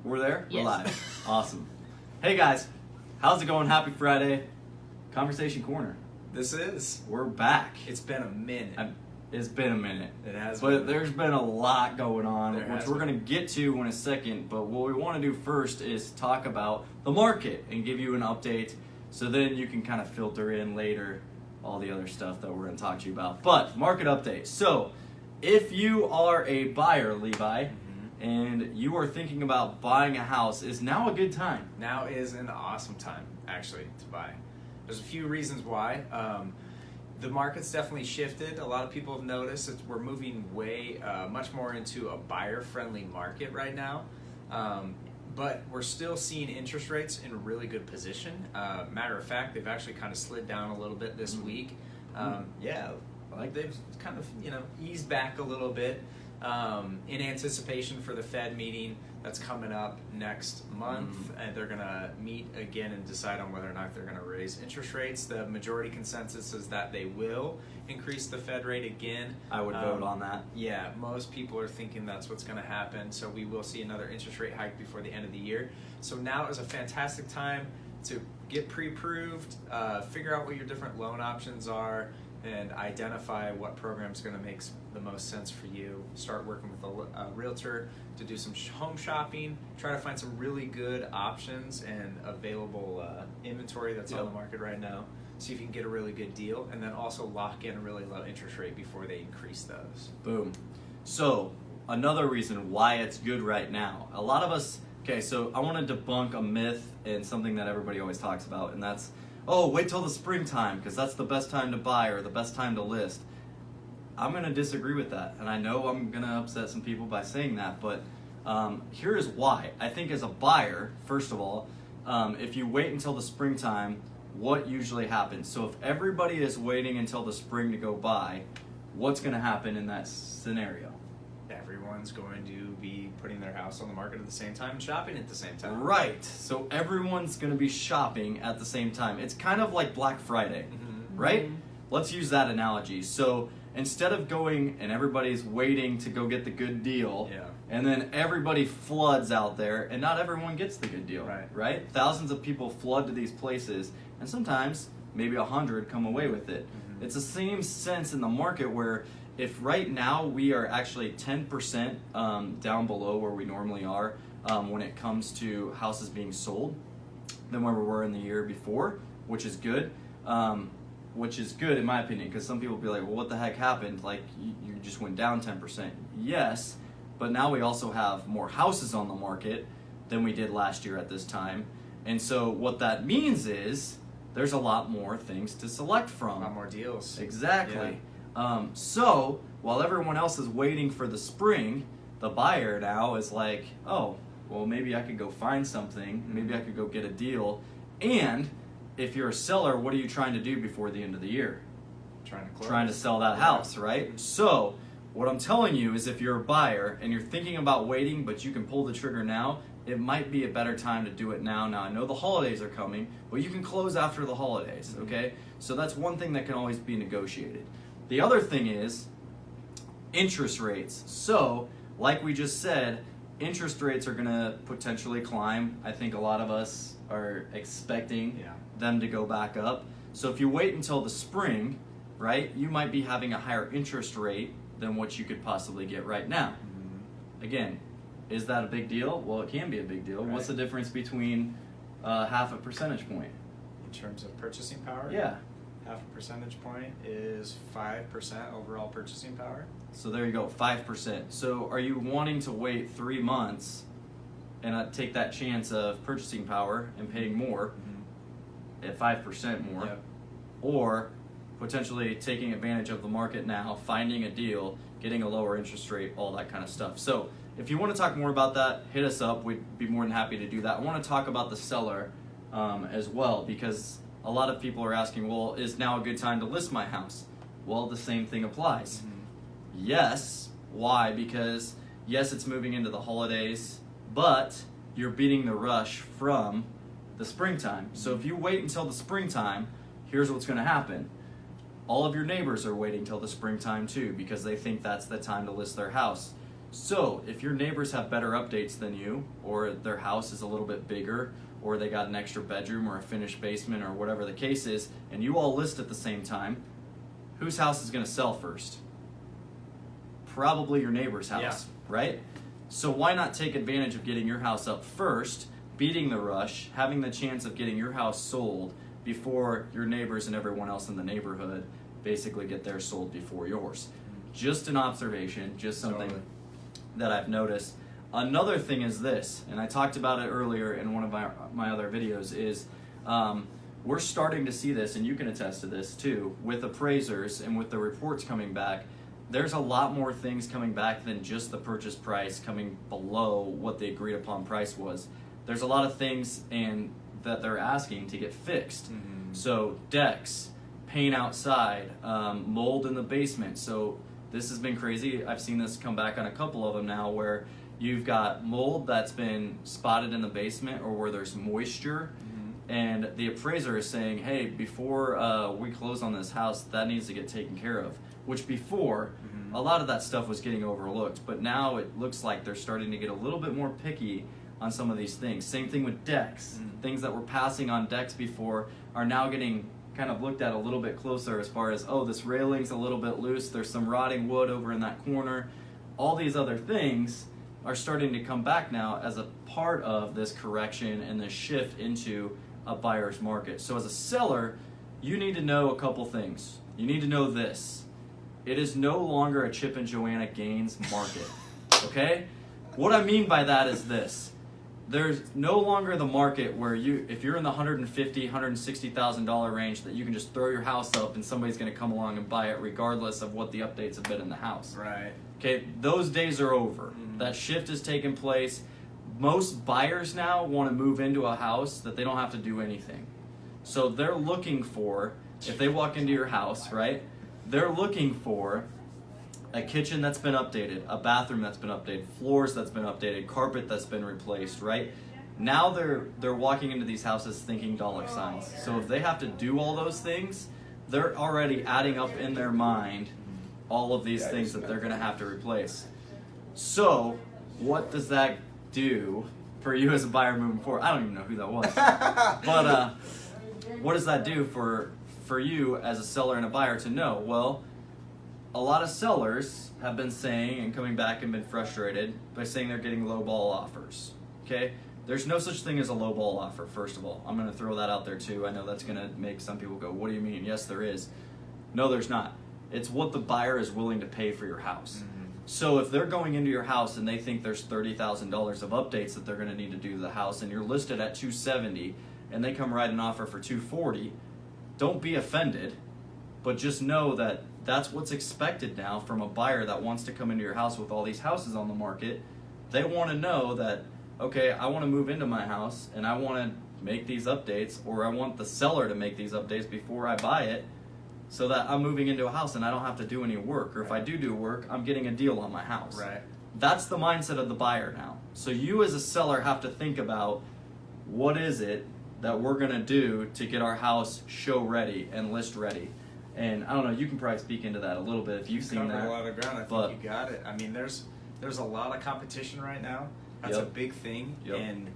We're there? Yes. We're live. Awesome. Hey guys, how's it going? Happy Friday. Conversation Corner. This is. We're back. It's been a minute. It's been a minute. It has But been. there's been a lot going on, There which has we're been. going to get to in a second. But what we want to do first is talk about the market and give you an update so then you can kind of filter in later all the other stuff that we're going to talk to you about. But market update. So if you are a buyer, Levi, and you are thinking about buying a house, is now a good time? Now is an awesome time, actually, to buy. There's a few reasons why. The market's definitely shifted. A lot of people have noticed that we're moving much more into a buyer-friendly market right now. But we're still seeing interest rates in a really good position. Matter of fact, they've actually kind of slid down a little bit this week. They've kind of eased back a little bit in anticipation for the Fed meeting that's coming up next month, and they're going to meet again and decide on whether or not they're going to raise interest rates. The majority consensus is that they will increase the Fed rate again. I would vote on that. Yeah, most people are thinking that's what's going to happen, so we will see another interest rate hike before the end of the year. So now is a fantastic time to get pre-approved, figure out what your different loan options are, and identify what program's going to make the most sense for you. Start working with a realtor to do some home shopping. Try to find some really good options and available inventory that's on the market right now. See if you can get a really good deal, and then also lock in a really low interest rate before they increase those. Boom. So another reason why it's good right now. A lot of us. Okay, so I want to debunk a myth and something that everybody always talks about, and that's, oh, wait till the springtime because that's the best time to buy or the best time to list. I'm going to disagree with that, and I know I'm going to upset some people by saying that, but here is why. I think as a buyer, first of all, if you wait until the springtime, what usually happens? So if everybody is waiting until the spring to go buy, what's going to happen in that scenario? Everyone's going to be putting their house on the market at the same time and shopping at the same time. Right. So everyone's going to be shopping at the same time. It's kind of like Black Friday, right? Let's use that analogy. So instead of going and everybody's waiting to go get the good deal, and then everybody floods out there, and not everyone gets the good deal, right? Thousands of people flood to these places, and sometimes maybe 100 come away with it. It's the same sense in the market where if right now we are actually 10% down below where we normally are when it comes to houses being sold than where we were in the year before, which is good. Which is good in my opinion, because some people will be like, well, what the heck happened? Like, you just went down 10%. Yes, but now we also have more houses on the market than we did last year at this time. And so what that means is there's a lot more things to select from. A lot more deals. Exactly. So while everyone else is waiting for the spring, the buyer now is like, oh, well, maybe I could go find something. Maybe I could go get a deal. And if you're a seller, what are you trying to do before the end of the year? Trying to close. Trying to sell that house, right? So what I'm telling you is if you're a buyer and you're thinking about waiting, but you can pull the trigger now, it might be a better time to do it now. Now, I know the holidays are coming, but you can close after the holidays, okay? So that's one thing that can always be negotiated. The other thing is interest rates. So, like we just said, interest rates are going to potentially climb. I think a lot of us are expecting them to go back up. So if you wait until the spring, right, you might be having a higher interest rate than what you could possibly get right now. Again, is that a big deal? Well, it can be a big deal. What's the difference between half a percentage point? In terms of purchasing power? Yeah. Half a percentage point is 5% overall purchasing power. So there you go, 5%. So are you wanting to wait 3 months and take that chance of purchasing power and paying more at 5% more? Or potentially taking advantage of the market now, finding a deal, getting a lower interest rate, all that kind of stuff. So if you want to talk more about that, hit us up. We'd be more than happy to do that. I want to talk about the seller as well, because a lot of people are asking, well, is now a good time to list my house? Well, the same thing applies. Yes. Why? Because yes, it's moving into the holidays, but you're beating the rush from the springtime. So if you wait until the springtime, here's what's going to happen. All of your neighbors are waiting till the springtime too, because they think that's the time to list their house. So if your neighbors have better updates than you, or their house is a little bit bigger, or they got an extra bedroom or a finished basement or whatever the case is, and you all list at the same time, whose house is going to sell first? Probably your neighbor's house, Yeah. right? So why not take advantage of getting your house up first, beating the rush, having the chance of getting your house sold before your neighbors and everyone else in the neighborhood basically get theirs sold before yours? Just an observation, just something Totally. that I've noticed. Another thing is this, and I talked about it earlier in one of my other videos, is we're starting to see this, and you can attest to this too, with appraisers and with the reports coming back. There's a lot more things coming back than just the purchase price coming below what the agreed upon price was. There's a lot of things that they're asking to get fixed. Mm-hmm. So decks, paint outside, mold in the basement. So this has been crazy. I've seen this come back on a couple of them now where you've got mold that's been spotted in the basement or where there's moisture. Mm-hmm. And the appraiser is saying, hey, before we close on this house, that needs to get taken care of. Which before, Mm-hmm. a lot of that stuff was getting overlooked. But now it looks like they're starting to get a little bit more picky on some of these things. Same thing with decks. Mm-hmm. Things that were passing on decks before are now getting kind of looked at a little bit closer as far as, oh, this railing's a little bit loose, there's some rotting wood over in that corner. All these other things are starting to come back now as a part of this correction and this shift into a buyer's market. So as a seller, you need to know a couple things. You need to know this. It is no longer a Chip and Joanna Gaines market, okay? What I mean by that is this. There's no longer the market where if you're in the $150,000, $160,000 range, that you can just throw your house up and somebody's going to come along and buy it regardless of what the updates have been in the house. Right. Okay, those days are over. Mm-hmm. That shift has taken place. Most buyers now want to move into a house that they don't have to do anything. So they're looking for, if they walk into your house, right, they're looking for a kitchen that's been updated, a bathroom that's been updated, floors that's been updated, carpet that's been replaced, right? Now they're walking into these houses thinking dollar signs. So if they have to do all those things, they're already adding up in their mind all of these things that they're going to have to replace. So what does that do for you as a buyer moving forward? I don't even know who that was. But what does that do for you as a seller and a buyer to know? Well, a lot of sellers have been saying and coming back and been frustrated by saying they're getting lowball offers. Okay? There's no such thing as a lowball offer, first of all. I'm going to throw that out there too. I know that's going to make some people go, what do you mean? Yes, there is. No, there's not. It's what the buyer is willing to pay for your house. Mm-hmm. So if they're going into your house and they think there's $30,000 of updates that they're going to need to do to the house and you're listed at $270 and they come write an offer for $240, don't be offended, but just know that that's what's expected now from a buyer that wants to come into your house with all these houses on the market. They want to know that, okay, I want to move into my house and I want to make these updates, or I want the seller to make these updates before I buy it so that I'm moving into a house and I don't have to do any work. Or if I do work, I'm getting a deal on my house. Right. That's the mindset of the buyer now. So you as a seller have to think about, what is it that we're going to do to get our house show ready and list ready? And I don't know, you can probably speak into that a little bit if you've seen Covered that. a lot of ground. I but- think you got it. I mean, there's a lot of competition right now. That's Yep. a big thing, Yep. and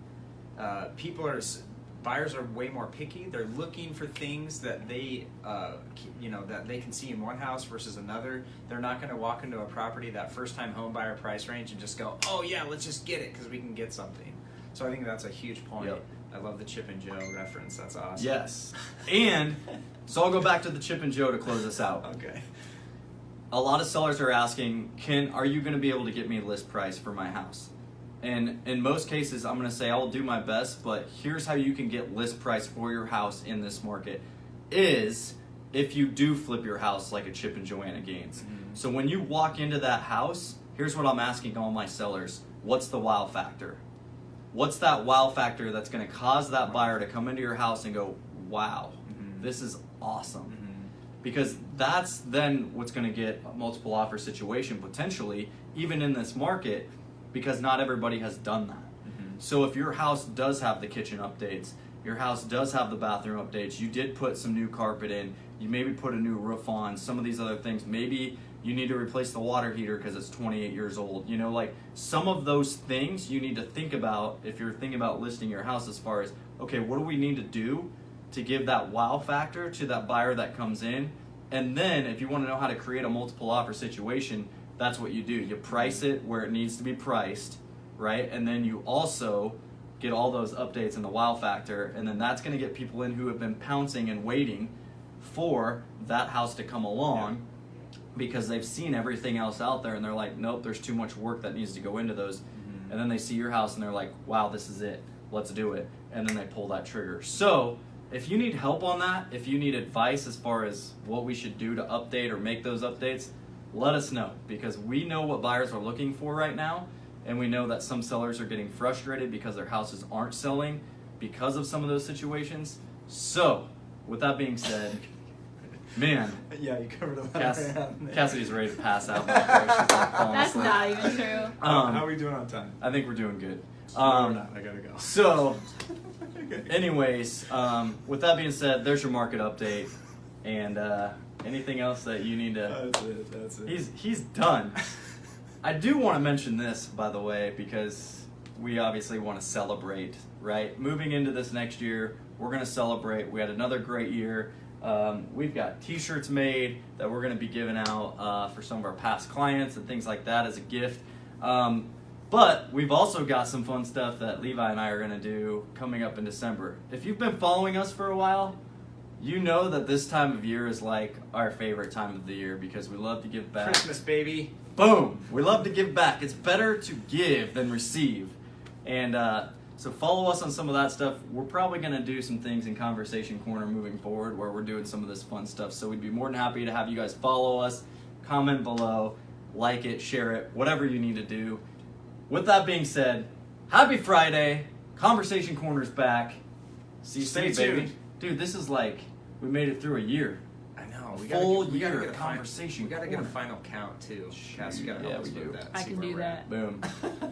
buyers are way more picky. They're looking for things that they that they can see in one house versus another. They're not going to walk into a property, that first-time home buyer price range, and just go, oh yeah, let's just get it because we can get something. So I think that's a huge point. Yep. I love the Chip and Joe reference. That's awesome. Yes. And so I'll go back to the Chip and Joe to close this out. Okay. A lot of sellers are asking, are you going to be able to get me a list price for my house? And in most cases, I'm going to say I'll do my best, but here's how you can get list price for your house in this market is if you do flip your house like a Chip and Joanna Gaines. Mm-hmm. So when you walk into that house, here's what I'm asking all my sellers. What's the wow factor? What's that wow factor that's going to cause that buyer to come into your house and go, wow, this is awesome? Mm-hmm. Because that's then what's going to get a multiple offer situation potentially, even in this market, because not everybody has done that. Mm-hmm. So if your house does have the kitchen updates, your house does have the bathroom updates, you did put some new carpet in, you maybe put a new roof on, some of these other things, maybe you need to replace the water heater because it's 28 years old. You know, like some of those things you need to think about if you're thinking about listing your house, as far as, okay, what do we need to do to give that wow factor to that buyer that comes in? And then if you want to know how to create a multiple offer situation, that's what you do. You price it where it needs to be priced, right? And then you also get all those updates and the wow factor, and then that's going to get people in who have been pouncing and waiting for that house to come along because they've seen everything else out there and they're like, nope, there's too much work that needs to go into those. And then they see your house and they're like, wow, this is it, let's do it. And then they pull that trigger. So if you need help on that, if you need advice as far as what we should do to update or make those updates, let us know, because we know what buyers are looking for right now, and we know that some sellers are getting frustrated because their houses aren't selling because of some of those situations. So with that being said, man, Yeah, you covered a lot Cass- of ground there. Cassidy's ready to pass out back there. She's like falling That's asleep. not even true. How are we doing on time? I think we're doing good. No, we're not. I gotta go. So Okay. anyways, with that being said, there's your market update. And anything else that you need to... That's it. He's done. I do want to mention this, by the way, because we obviously want to celebrate, right? Moving into this next year, we're going to celebrate. We had another great year. We've got t-shirts made that we're going to be giving out for some of our past clients and things like that as a gift. But we've also got some fun stuff that Levi and I are going to do coming up in December. If you've been following us for a while, you know that this time of year is like our favorite time of the year because we love to give back. Christmas, baby. Boom! We love to give back. It's better to give than receive. And so follow us on some of that stuff. We're probably going to do some things in Conversation Corner moving forward where we're doing some of this fun stuff. So we'd be more than happy to have you guys follow us, comment below, like it, share it, whatever you need to do. With that being said, happy Friday. Conversation Corner's back. See you Stay safe, baby. tuned. Dude, this is like, we made it through a year. I know. Full we gotta year get of a Conversation We gotta get a Corner. final count too. Cass, you gotta Yeah, help us we with do. that. I see can where do we're that. at. Boom.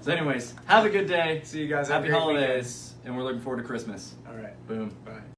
So anyways, have a good day. See you guys. Have a Happy great holidays. And we're looking forward to Christmas. weekend. All right. Boom. Bye.